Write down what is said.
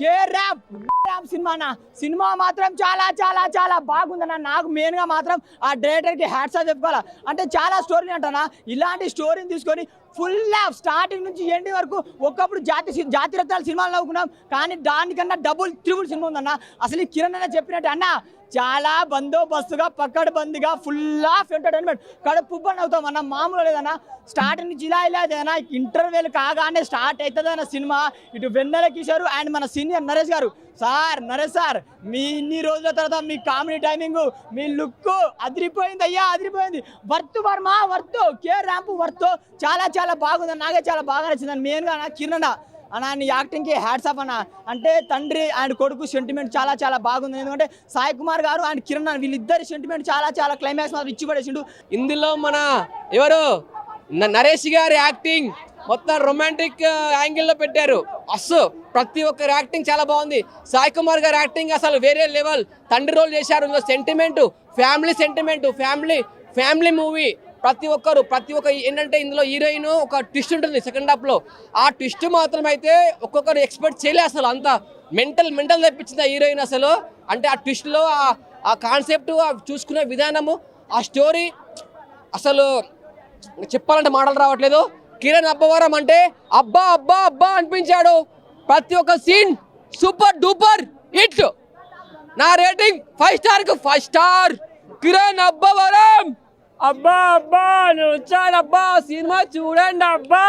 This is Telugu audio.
కే ర్యాంప్ సినిమా మాత్రం చాలా చాలా చాలా బాగుందన్న. నాకు మెయిన్గా మాత్రం ఆ డైరెక్టర్కి హ్యాట్స్ ఆఫ్ చెప్పుకోవాలి. అంటే చాలా స్టోరీ అంటనా, ఇలాంటి స్టోరీని తీసుకొని ఫుల్ ఆఫ్ స్టార్టింగ్ నుంచి ఎండింగ్ వరకు. ఒకప్పుడు జాతిరత్నాలు సినిమాలు నవ్వుకున్నాం, కానీ దానికన్నా డబుల్ త్రిబుల్ సినిమా ఉందన్న. అసలు ఈ కిరణ్ అన్న చెప్పినట్టు అన్న చాలా బందోబస్తుగా పక్కడబందిగా ఫుల్ ఆఫ్ ఎంటర్టైన్మెంట్. కడుపుబ్బని అవుతాం అన్న, మామూలు లేదన్నా. స్టార్టింగ్ నుంచి ఇలా లేదన్నా, ఇంటర్వెల్ కాగానే స్టార్ట్ అవుతుంది అన్న సినిమా. ఇటు వెన్నెల కిషోర్ అండ్ మన సీనియర్ నరేష్ గారు. నరేష్ సార్, మీ ఇన్ని రోజుల తర్వాత మీ కామెడీ టైమింగ్, మీ లుక్ అదిరిపోయింది అయ్యా, అదిరిపోయింది. Worth Varma, worth K ramp, worth చాలా చాలా బాగుంది. నాకే చాలా బాగా నచ్చింది. మెయిన్గా కిరణ్ అన్న నీ యాక్టింగ్కి హ్యాట్స్ ఆఫ్ అన్న. అంటే తండ్రి అండ్ కొడుకు సెంటిమెంట్ చాలా చాలా బాగుంది. ఎందుకంటే సాయి కుమార్ గారు అండ్ కిరణ్ వీళ్ళిద్దరి సెంటిమెంట్ చాలా చాలా క్లైమాక్స్ మాత్రం ఇచ్చి పడేసిండు. ఇందులో మన ఎవరు నరేష్ గారి యాక్టింగ్ మొత్తం రొమాంటిక్ యాంగిల్లో పెట్టారు. ప్రతి ఒక్కరి యాక్టింగ్ చాలా బాగుంది. సాయి కుమార్ గారి యాక్టింగ్ అసలు వేరే లెవెల్. తండ్రి రోల్ చేశారు. ఇందులో సెంటిమెంట్, ఫ్యామిలీ మూవీ. ప్రతి ఒక్క ఏంటంటే ఇందులో హీరోయిన్ ఒక ట్విస్ట్ ఉంటుంది సెకండ్ హాఫ్లో. ఆ ట్విస్ట్ మాత్రం అయితే ఒక్కొక్కరు ఎక్స్పెక్ట్ చేయలే. అసలు అంత మెంటల్ తెప్పించింది ఆ హీరోయిన్ అసలు. అంటే ఆ ట్విస్ట్లో ఆ కాన్సెప్ట్, చూసుకునే విధానము, ఆ స్టోరీ అసలు చెప్పాలంటే మాటలు రావట్లేదు. కిరణ్ అబ్బవరం అంటే అబ్బా అబ్బా అబ్బా అనిపించాడు. ప్రతి ఒక్క సీన్ సూపర్ డూపర్ హిట్. నా రేటింగ్ 5 స్టార్కు 5 స్టార్. కిరణ్ అబ్బవరం అబ్బా అబ్బా, నేను వచ్చాను అబ్బా, సినిమా చూడండి అబ్బా.